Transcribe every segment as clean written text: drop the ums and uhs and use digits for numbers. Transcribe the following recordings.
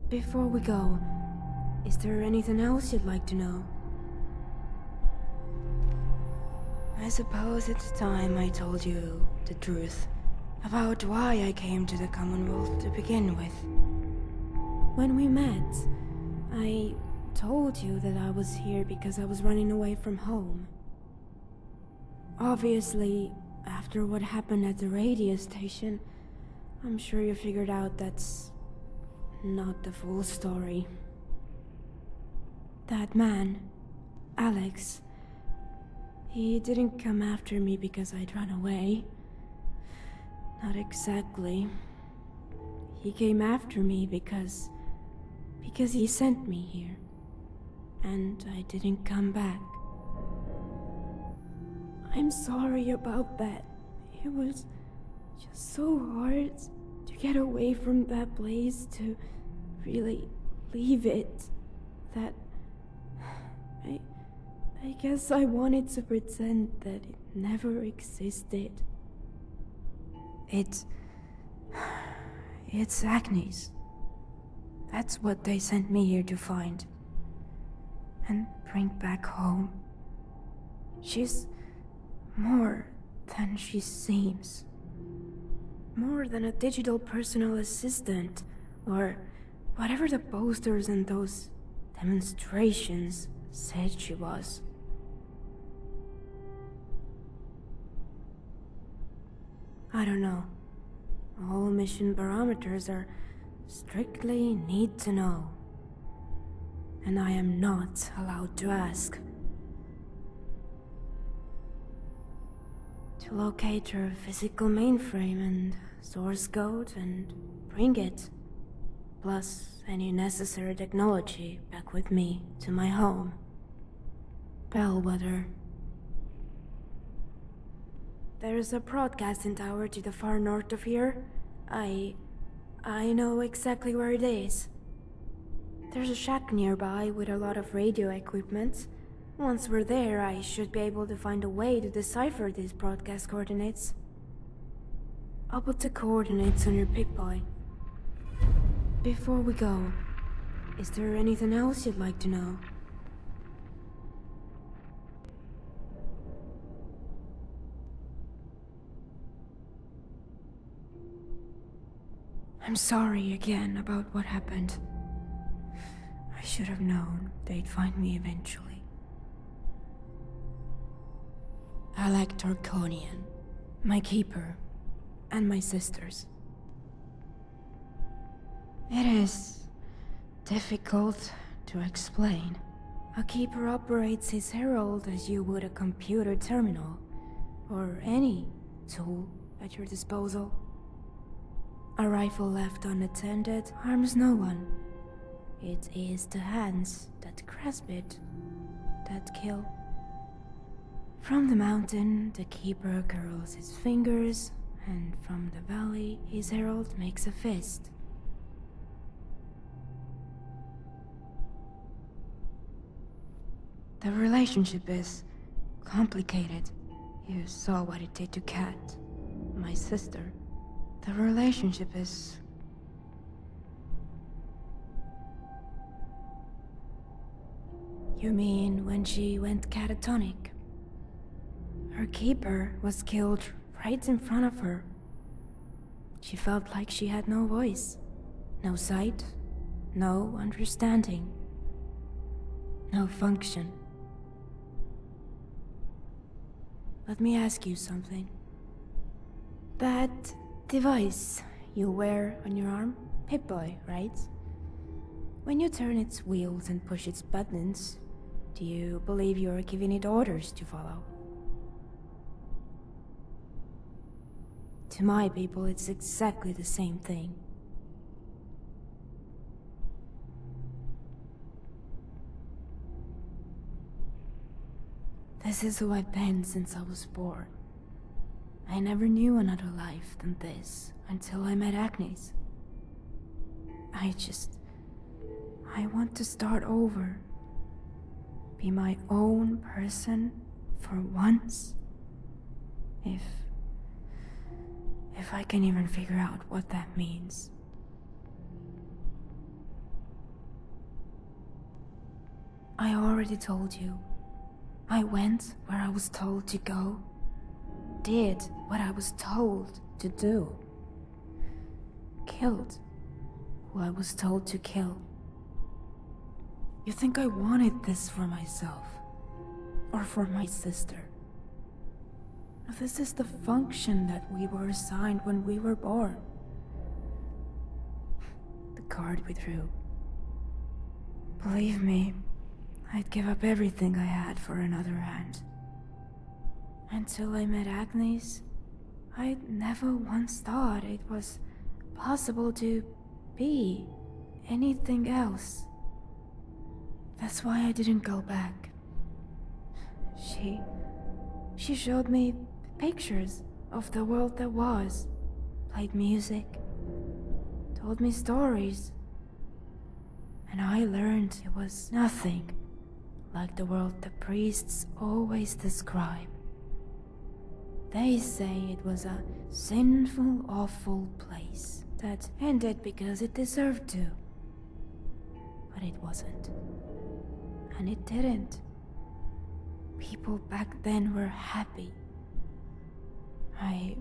Before we go, is there anything else you'd like to know? I suppose it's time I told you the truth about why I came to the Commonwealth to begin with. When we met, I told you that I was here because I was running away from home. Obviously, after what happened at the radio station, I'm sure you figured out that's not the full story. That man, Alex, he didn't come after me because I'd run away. Not exactly. He came after me because he sent me here. And I didn't come back. I'm sorry about that. It was just so hard to get away from that place, to really leave it. That I guess I wanted to pretend that it never existed. It's Agnes. That's what they sent me here to find and bring back home. She's more than she seems. More than a digital personal assistant, or whatever the posters and those demonstrations said she was. I don't know. All mission barometers are strictly need to know. And I am not allowed to ask. To locate her physical mainframe and source code and bring it, plus any necessary technology back with me to my home. Bellwether. There's a broadcasting tower to the far north of here. I know exactly where it is. There's a shack nearby with a lot of radio equipment. Once we're there, I should be able to find a way to decipher these broadcast coordinates. I'll put the coordinates on your Pip-Boy. Before we go, is there anything else you'd like to know? I'm sorry again about what happened. I should have known they'd find me eventually. I like Torconian, my keeper, and my sisters. It is difficult to explain. A keeper operates his Herald as you would a computer terminal, or any tool at your disposal. A rifle left unattended harms no one. It is the hands that grasp it that kill. From the mountain, the keeper curls his fingers, and from the valley, his herald makes a fist. The relationship is complicated. You saw what it did to Kat, my sister. The relationship is... You mean when she went catatonic? Her keeper was killed right in front of her. She felt like she had no voice, no sight, no understanding, no function. Let me ask you something. That device you wear on your arm, Pip-Boy, right? When you turn its wheels and push its buttons, do you believe you're giving it orders to follow? To my people, it's exactly the same thing. This is who I've been since I was born. I never knew another life than this until I met Agnes. I want to start over. Be my own person for once. If I can even figure out what that means. I already told you. I went where I was told to go. Did what I was told to do. Killed who I was told to kill. You think I wanted this for myself? Or for my sister? This is the function that we were assigned when we were born. The card we drew. Believe me, I'd give up everything I had for another hand. Until I met Agnes, I'd never once thought it was possible to be anything else. That's why I didn't go back. She showed me pictures of the world that was, played music, told me stories. And I learned it was nothing like the world the priests always describe. They say it was a sinful, awful place that ended because it deserved to. But it wasn't. And it didn't. People back then were happy. I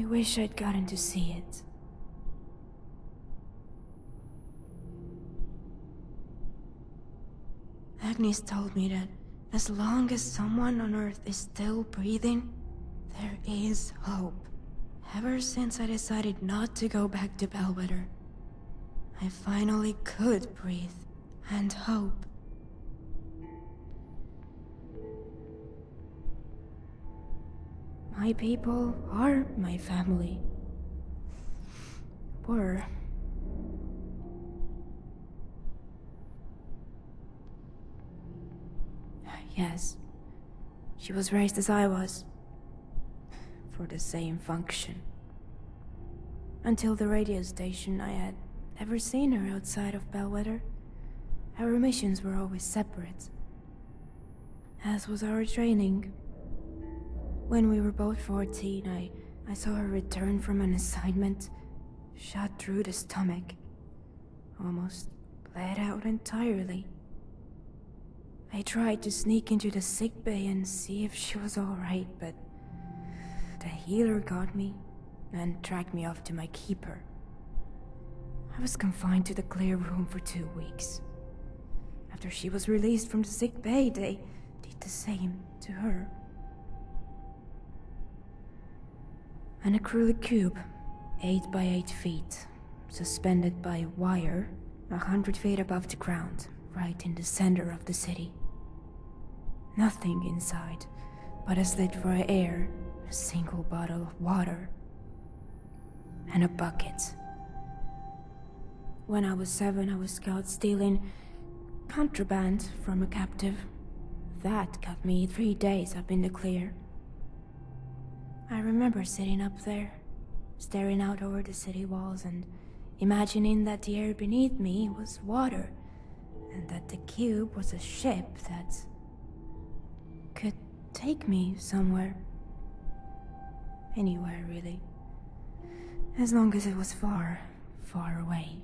wish I'd gotten to see it. Agnes told me that as long as someone on Earth is still breathing, there is hope. Ever since I decided not to go back to Bellwether, I finally could breathe and hope. My people are my family. Were. Yes, she was raised as I was, for the same function. Until the radio station, I had never seen her outside of Bellwether. Our missions were always separate, as was our training. When we were both 14, I saw her return from an assignment, shot through the stomach, almost bled out entirely. I tried to sneak into the sick bay and see if she was alright, but the healer got me and tracked me off to my keeper. I was confined to the clear room for 2 weeks. After she was released from the sick bay, they did the same to her. An acrylic cube, 8 by 8 feet, suspended by a wire, 100 feet above the ground, right in the center of the city. Nothing inside, but a slit for air, a single bottle of water, and a bucket. When I was 7, I was caught stealing contraband from a captive. That got me 3 days up in the clear. I remember sitting up there, staring out over the city walls and imagining that the air beneath me was water, and that the cube was a ship that could take me somewhere. Anywhere, really. As long as it was far, far away.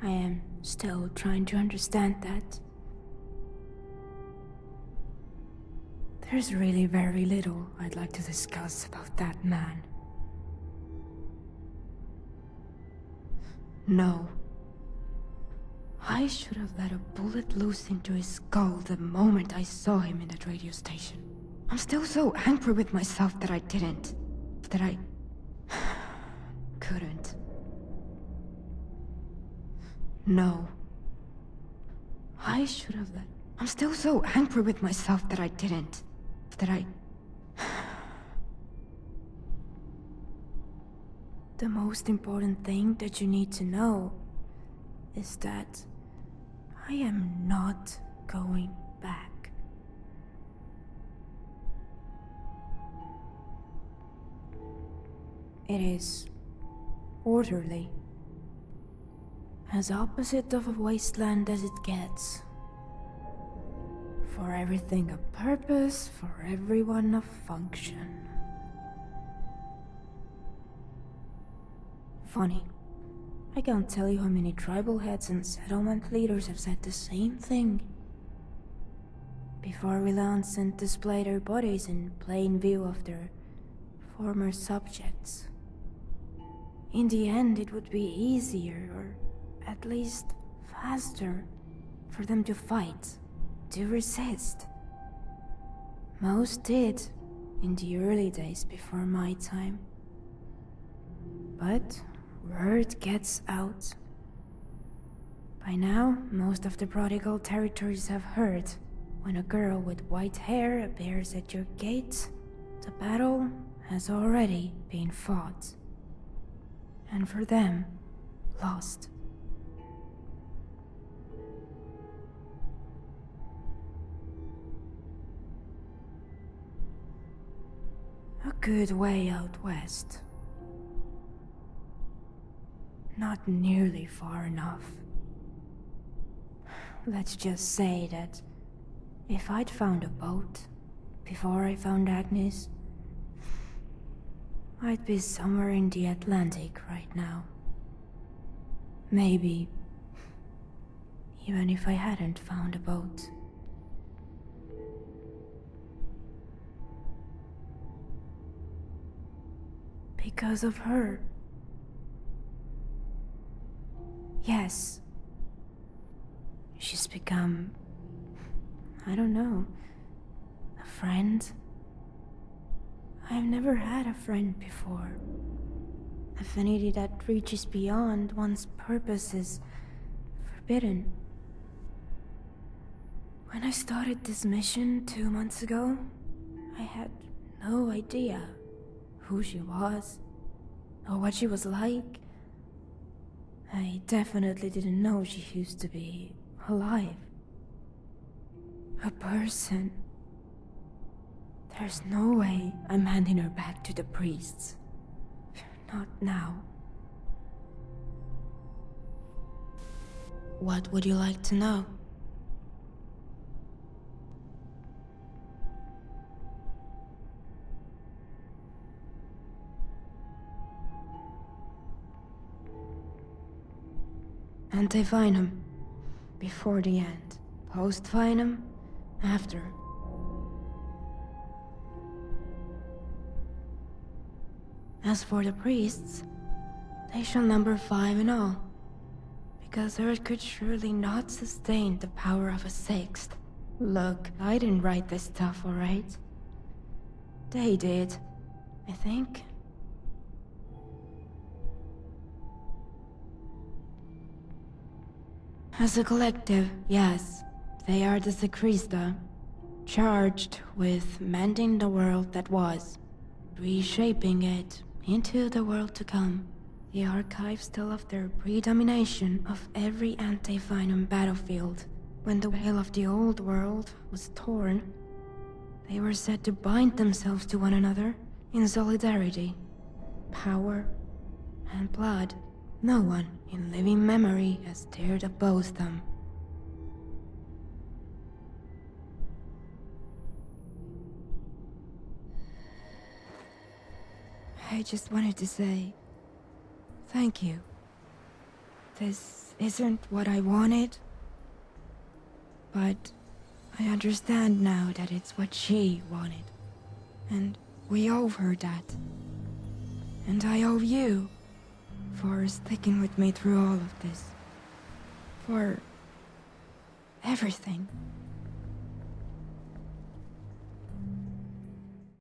I am still trying to understand that. There's really very little I'd like to discuss about that man. No. I should have let a bullet loose into his skull the moment I saw him in that radio station. I'm still so angry with myself that I didn't. That I couldn't. No. I should have let... I'm still so angry with myself that I didn't. That I... The most important thing that you need to know is that I am not going back. It is orderly. As opposite of a wasteland as it gets. For everything a purpose, for everyone a function. funny. I can't tell you how many tribal heads and settlement leaders have said the same thing. Before villains and display their bodies in plain view of their former subjects. In the end, it would be easier, or at least faster, for them to fight, to resist. Most did in the early days before my time. But word gets out. By now, most of the prodigal territories have heard. When a girl with white hair appears at your gate, the battle has already been fought. And for them, lost. A good way out west. Not nearly far enough. Let's just say that if I'd found a boat before I found Agnes, I'd be somewhere in the Atlantic right now. Maybe even if I hadn't found a boat. Because of her. Yes. She's become, I don't know, a friend? I've never had a friend before. Affinity that reaches beyond one's purpose is forbidden. When I started this mission 2 months ago, I had no idea who she was, or what she was like. I definitely didn't know she used to be alive. A person. There's no way I'm handing her back to the priests. Not now. What would you like to know? Anti-Venom. Before the end. Post-Venom. After. As for the priests, they shall number 5 in all. Because Earth could surely not sustain the power of a 6th. Look, I didn't write this stuff, alright? They did, I think. As a collective, yes, they are the Secresta, charged with mending the world that was, reshaping it into the world to come. The archives tell of their predomination of every anti-Venom battlefield. When the veil of the old world was torn, they were said to bind themselves to one another in solidarity, power, and blood. No one in living memory has dared oppose them. I just wanted to say thank you. This isn't what I wanted, but I understand now that it's what she wanted. And we owe her that. And I owe you for sticking with me through all of this. For everything.